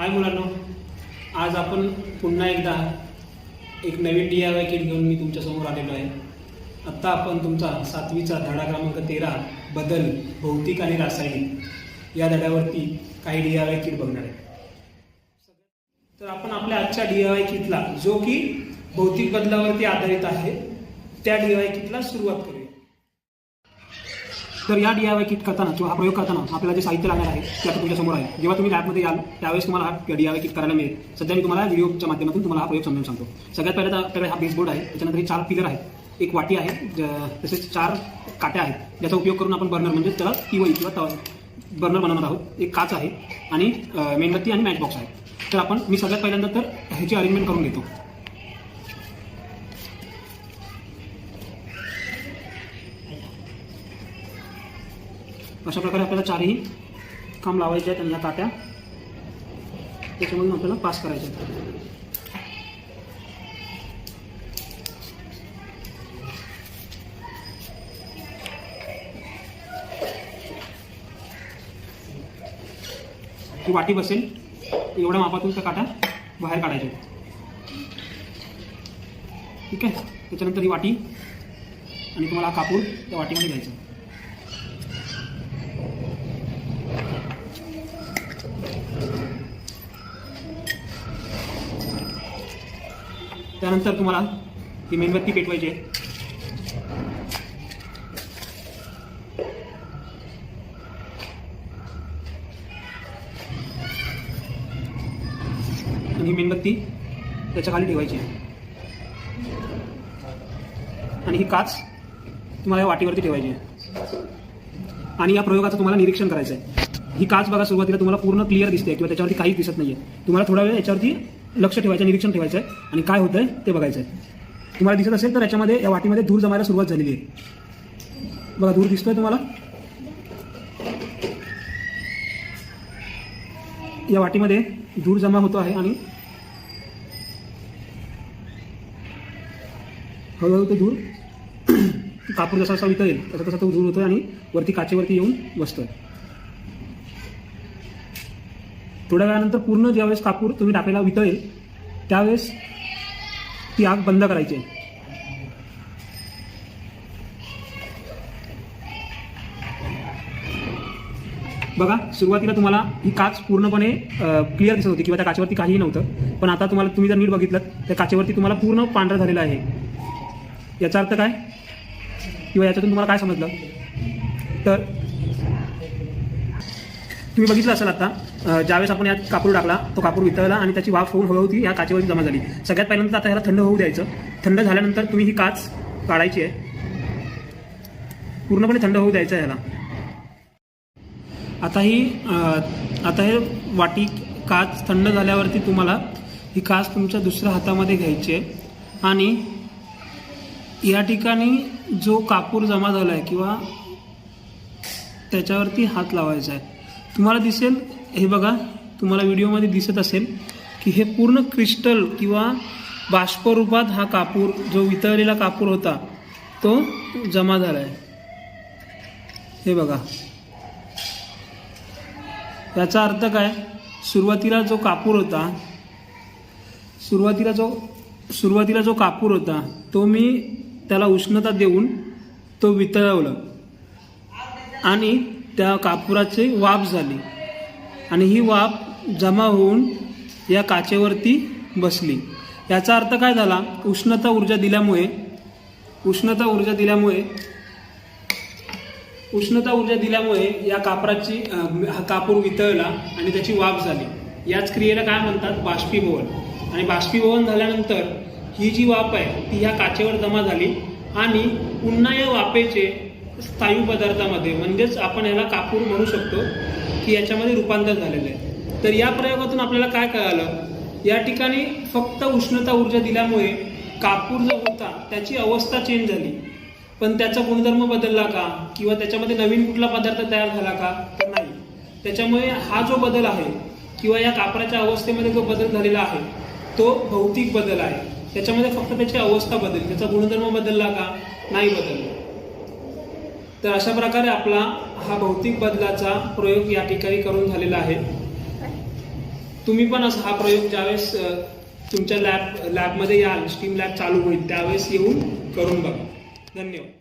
हाय मुलांनो, आज आपण पुन्हा एकदा एक नवीन DIY किट घेऊन मी तुमच्यासमोर आलेलो आहे। आत्ता आपण तुमचा 7वीचा धडा क्रमांक 13 बदल भौतिक आणि रासायनिक या धड्यावरती काही DIY किट बघणार आहे। तर आपण आपल्या आजच्या DIY किटला, जो की भौतिक बदलावरती आधारित आहे, त्या DIY किटला सुरुवात करूया। तर या DIY किट करताना किंवा हा प्रयोग करताना आपल्याला जे साहित्य लागणार आहे ते आता तुमच्यासमोर आहे। जेव्हा तुम्ही लॅबमध्ये याल त्यावेळेस तुम्हाला हा DIY किट करायला मिळेल। सध्या मी तुम्हाला व्हिडिओच्या माध्यमातून तुम्हाला हा प्रयोग समजावून सांगतो। सगळ्यात पहिला तर आपल्याकडे हा बेसबोर्ड आहे, त्याच्यानंतर हे 4 पिलर आहेत, एक वाटी आहे, तसेच 4 काट्या आहेत, ज्याचा उपयोग करून आपण बर्नर म्हणजे त्याला तिवई किंवा बर्नर बनवणार आहोत। एक काच आहे आणि मेणबत्ती आणि मॅच बॉक्स आहे। तर मी सगळ्यात पहिल्यांदा तर ह्याची अरेंजमेंट करून घेतो। अशा प्रकारे आपल्याला 4ही काम लावायचे आहेत आणि या काट्या त्याच्यामधून आपल्याला पास करायचे आहेत। ही वाटी बसेल एवढ्या मापातून त्या काट्या बाहेर काढायच्या आहेत। ठीक आहे, त्याच्यानंतर ही वाटी आणि तुम्हाला हा कापूर त्या वाटीमध्ये घ्यायचा। त्यानंतर तुम्हाला ही मेणबत्ती पेटवायची आहे। आणि ही मेणबत्ती त्याच्या खाली ठेवायची आहे आणि ही काच तुम्हाला या वाटीवरती ठेवायची आहे। आणि या प्रयोगाचं तुम्हाला निरीक्षण करायचं आहे। ही काच बघा, सुरुवातीला तुम्हाला पूर्ण क्लिअर दिसते किंवा त्याच्यावरती काहीच दिसत नाहीये। तुम्हाला थोडा वेळ याच्यावरती लक्ष ठेवायचं, निरीक्षण ठेवायचं आहे आणि काय होतंय ते बघायचं आहे। तुम्हाला दिसत असेल तर याच्यामध्ये या वाटीमध्ये धूर जमायला सुरुवात झालेली आहे। बघा, धूर दिसतोय तुम्हाला। या वाटीमध्ये धूर जमा होतो आहे आणि हळूहळू तो धूर कापूर जसा जसा वितळेल तसा तसा तो धूर होतोय आणि वरती काचेवरती येऊन बसतोय। थोड्या वेळानंतर पूर्ण ज्यावेळेस कापूर तुम्ही टाकायला वितळेल त्यावेळेस ती आग बंद करायची आहे। बघा, सुरुवातीला तुम्हाला ही काच पूर्णपणे क्लिअर दिसत होती किंवा त्या काचेवरती काहीही नव्हतं, पण आता तुम्ही जर नीट बघितलं त्या काचेवरती तुम्हाला पूर्ण पांढरं झालेलं आहे। याचा अर्थ काय किंवा याच्यातून तुम्हाला काय समजलं तर तुम्ही बघितलं असेल आता ज्यावेळेस आपण यात कापूर टाकला तो कापूर वितळला आणि त्याची वाफ होऊन हळूहळू ती या काचेवरती जमा झाली। सगळ्यात पहिल्यांदा आता ह्याला थंड होऊ द्यायचं। थंड झाल्यानंतर तुम्ही ही काच काढायची आहे, पूर्णपणे थंड होऊ द्यायचं आहे ह्याला। आता हे वाटी काच थंड झाल्यावरती तुम्हाला ही काच तुमच्या दुसऱ्या हातामध्ये घ्यायची आहे आणि या ठिकाणी जो कापूर जमा झाला आहे किंवा त्याच्यावरती हात लावायचा आहे। तुम्हाला दिसेल, हे बघा, तुम्हाला व्हिडिओमध्ये दिसत असेल की हे पूर्ण क्रिस्टल किंवा बाष्परूपात हा कापूर, जो वितळलेला कापूर होता, तो जमा झाला आहे। हे बघा, याचा अर्थ काय, सुरुवातीला जो कापूर होता तो मी त्याला उष्णता देऊन तो वितळवलं आणि त्या कापुराची वाफ झाली आणि ही वाफ जमा होऊन या काचेवरती बसली। याचा अर्थ काय झाला, उष्णता ऊर्जा दिल्यामुळे या हा कापूर वितळला आणि त्याची वाफ झाली। याच क्रियेला काय म्हणतात, बाष्पीभवन। आणि बाष्पीभवन झाल्यानंतर ही जी वाफ आहे ती ह्या काचेवर जमा झाली आणि पुन्हा या वाफेचे स्थायू पदार्थामध्ये, म्हणजेच आपण याला कापूर म्हणू शकतो की याच्यामध्ये रूपांतर झालेलं आहे। तर या प्रयोगातून आपल्याला काय कळालं, या ठिकाणी फक्त उष्णता ऊर्जा दिल्यामुळे कापूर जो होता त्याची अवस्था चेंज झाली, पण त्याचा गुणधर्म बदलला का किंवा त्याच्यामध्ये नवीन कुठला पदार्थ तयार झाला का, तर नाही। त्याच्यामुळे हा जो बदल आहे किंवा या कापराच्या अवस्थेमध्ये जो बदल झालेला आहे तो भौतिक बदल आहे। त्याच्यामध्ये फक्त त्याची अवस्था बदलली, त्याचा गुणधर्म बदलला का, नाही बदलला। तर अशा प्रकारे आपला हा भौतिक बदलाचा प्रयोग या ठिकाणी करून झालेला आहे। तुम्ही पण असं हा प्रयोग ज्यावेळेस तुमच्या लॅबमध्ये याल, स्टीम लॅब चालू होईल त्यावेळेस येऊन करून बघा. धन्यवाद.